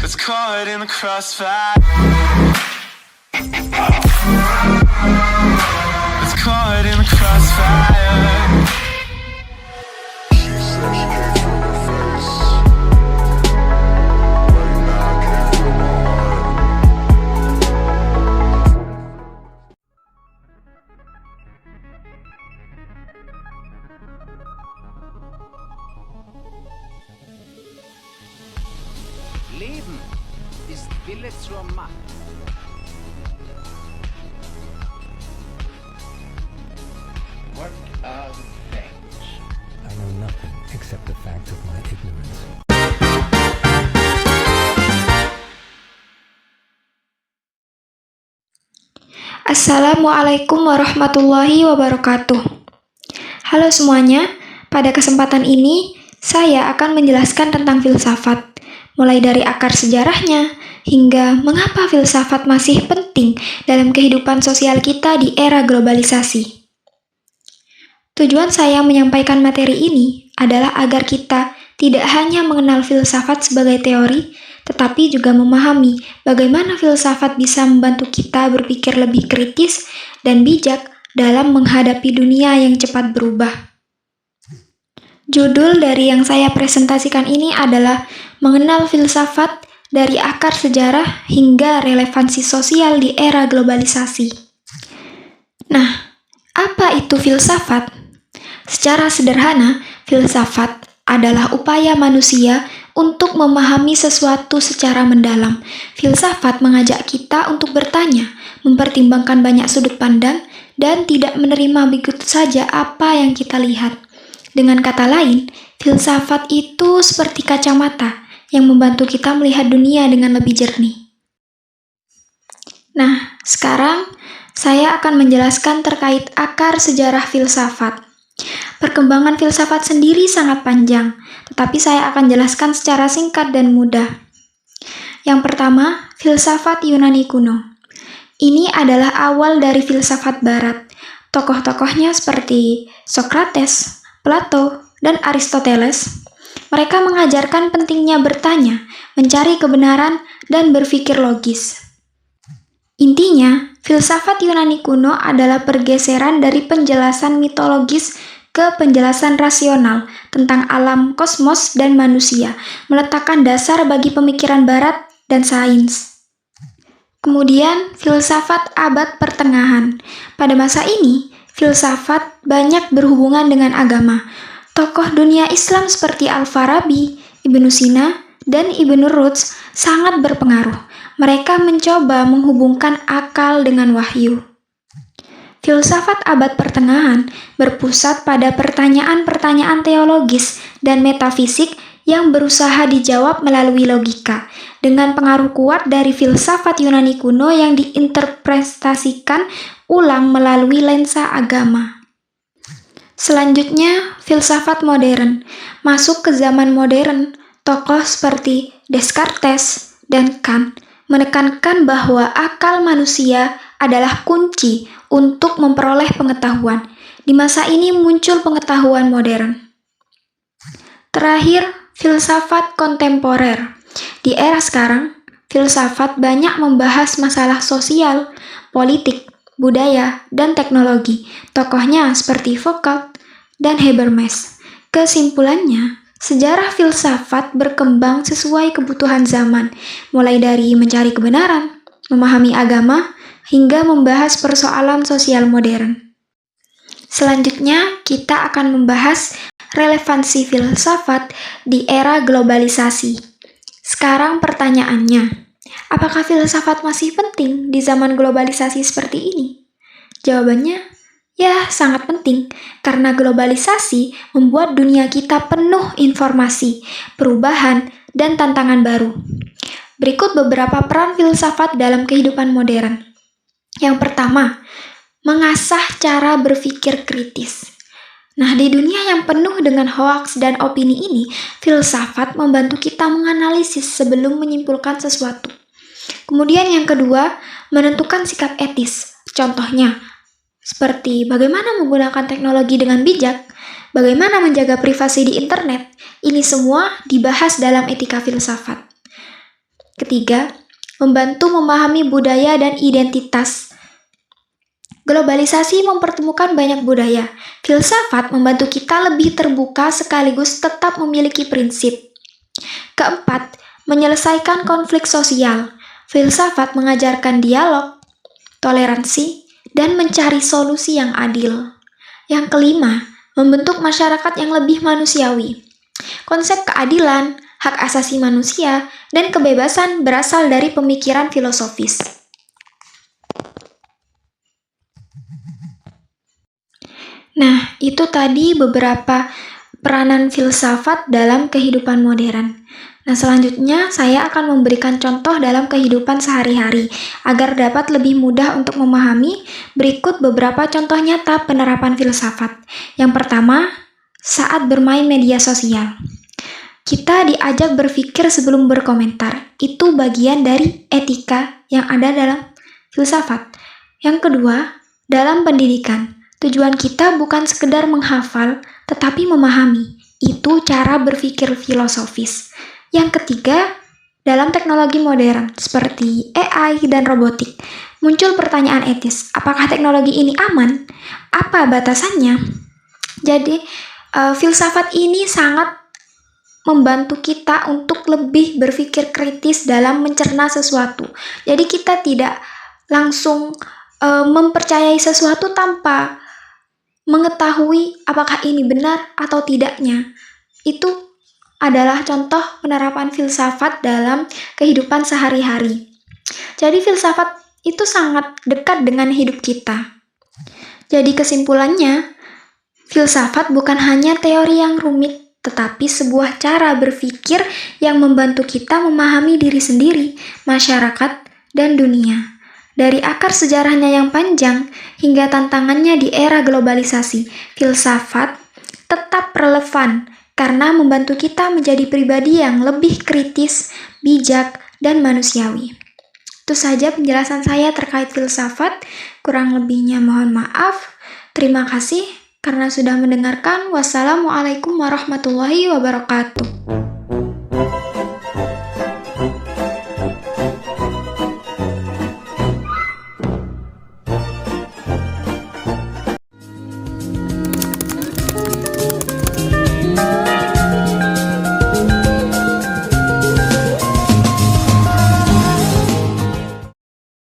It's caught in the crossfire. It's caught in the crossfire. She said she can't feel my face. Right now I can't feel my heart. Leben ist Wille zur Macht. What are the things? I know nothing except the fact of my ignorance. Assalamualaikum warahmatullahi wabarakatuh. Halo semuanya, pada kesempatan ini saya akan menjelaskan tentang filsafat, mulai dari akar sejarahnya hingga mengapa filsafat masih penting dalam kehidupan sosial kita di era globalisasi. Tujuan saya menyampaikan materi ini adalah agar kita tidak hanya mengenal filsafat sebagai teori, tetapi juga memahami bagaimana filsafat bisa membantu kita berpikir lebih kritis dan bijak dalam menghadapi dunia yang cepat berubah. Judul dari yang saya presentasikan ini adalah Mengenal Filsafat dari Akar Sejarah hingga Relevansi Sosial di Era Globalisasi. Nah, apa itu filsafat? Secara sederhana, filsafat adalah upaya manusia untuk memahami sesuatu secara mendalam. Filsafat mengajak kita untuk bertanya, mempertimbangkan banyak sudut pandang, dan tidak menerima begitu saja apa yang kita lihat. Dengan kata lain, filsafat itu seperti kacamata yang membantu kita melihat dunia dengan lebih jernih. Nah, sekarang saya akan menjelaskan terkait akar sejarah filsafat. Perkembangan filsafat sendiri sangat panjang, tetapi saya akan jelaskan secara singkat dan mudah. Yang pertama, filsafat Yunani kuno. Ini adalah awal dari filsafat barat. Tokoh-tokohnya seperti Socrates, Plato, dan Aristoteles. Mereka mengajarkan pentingnya bertanya, mencari kebenaran, dan berpikir logis. Intinya, filsafat Yunani kuno adalah pergeseran dari penjelasan mitologis ke penjelasan rasional tentang alam, kosmos, dan manusia, meletakkan dasar bagi pemikiran barat dan sains. Kemudian, filsafat abad pertengahan. Pada masa ini, filsafat banyak berhubungan dengan agama. Tokoh dunia Islam seperti Al-Farabi, Ibnu Sina, dan Ibnu Rushd sangat berpengaruh. Mereka mencoba menghubungkan akal dengan wahyu. Filsafat abad pertengahan berpusat pada pertanyaan-pertanyaan teologis dan metafisik yang berusaha dijawab melalui logika, dengan pengaruh kuat dari filsafat Yunani kuno yang diinterpretasikan ulang melalui lensa agama. Selanjutnya, filsafat modern. Masuk ke zaman modern, tokoh seperti Descartes dan Kant menekankan bahwa akal manusia adalah kunci untuk memperoleh pengetahuan. Di masa ini muncul pengetahuan modern. Terakhir, filsafat kontemporer. Di era sekarang, filsafat banyak membahas masalah sosial, politik, budaya, dan teknologi. Tokohnya seperti Foucault dan Habermas. Kesimpulannya, sejarah filsafat berkembang sesuai kebutuhan zaman, mulai dari mencari kebenaran, memahami agama, hingga membahas persoalan sosial modern. Selanjutnya, kita akan membahas relevansi filsafat di era globalisasi. Sekarang pertanyaannya, apakah filsafat masih penting di zaman globalisasi seperti ini? Jawabannya, ya sangat penting, karena globalisasi membuat dunia kita penuh informasi, perubahan, dan tantangan baru. Berikut beberapa peran filsafat dalam kehidupan modern. Yang pertama, mengasah cara berpikir kritis. Nah, di dunia yang penuh dengan hoaks dan opini ini, filsafat membantu kita menganalisis sebelum menyimpulkan sesuatu. Kemudian yang kedua, menentukan sikap etis. Contohnya, seperti bagaimana menggunakan teknologi dengan bijak, bagaimana menjaga privasi di internet. Ini semua dibahas dalam etika filsafat. Ketiga, membantu memahami budaya dan identitas. Globalisasi mempertemukan banyak budaya. Filsafat membantu kita lebih terbuka sekaligus tetap memiliki prinsip. Keempat, menyelesaikan konflik sosial. Filsafat mengajarkan dialog, toleransi, dan mencari solusi yang adil. Yang kelima, membentuk masyarakat yang lebih manusiawi. Konsep keadilan, hak asasi manusia, dan kebebasan berasal dari pemikiran filosofis. Nah, itu tadi beberapa peranan filsafat dalam kehidupan modern. Nah, selanjutnya saya akan memberikan contoh dalam kehidupan sehari-hari agar dapat lebih mudah untuk memahami. Berikut beberapa contoh nyata penerapan filsafat. Yang pertama, saat bermain media sosial. Kita diajak berpikir sebelum berkomentar. Itu bagian dari etika yang ada dalam filsafat. Yang kedua, dalam pendidikan. Tujuan kita bukan sekedar menghafal, tetapi memahami. Itu cara berpikir filosofis. Yang ketiga, dalam teknologi modern, seperti AI dan robotik, muncul pertanyaan etis. Apakah teknologi ini aman? Apa batasannya? Jadi, filsafat ini sangat membantu kita untuk lebih berpikir kritis dalam mencerna sesuatu. Jadi, kita tidak langsung mempercayai sesuatu tanpa mengetahui apakah ini benar atau tidaknya. Itu adalah contoh penerapan filsafat dalam kehidupan sehari-hari. Jadi filsafat itu sangat dekat dengan hidup kita. Jadi kesimpulannya, filsafat bukan hanya teori yang rumit, tetapi sebuah cara berpikir yang membantu kita memahami diri sendiri, masyarakat, dan dunia. Dari akar sejarahnya yang panjang hingga tantangannya di era globalisasi, filsafat tetap relevan karena membantu kita menjadi pribadi yang lebih kritis, bijak, dan manusiawi. Itu saja penjelasan saya terkait filsafat. Kurang lebihnya mohon maaf. Terima kasih karena sudah mendengarkan. Wassalamualaikum warahmatullahi wabarakatuh.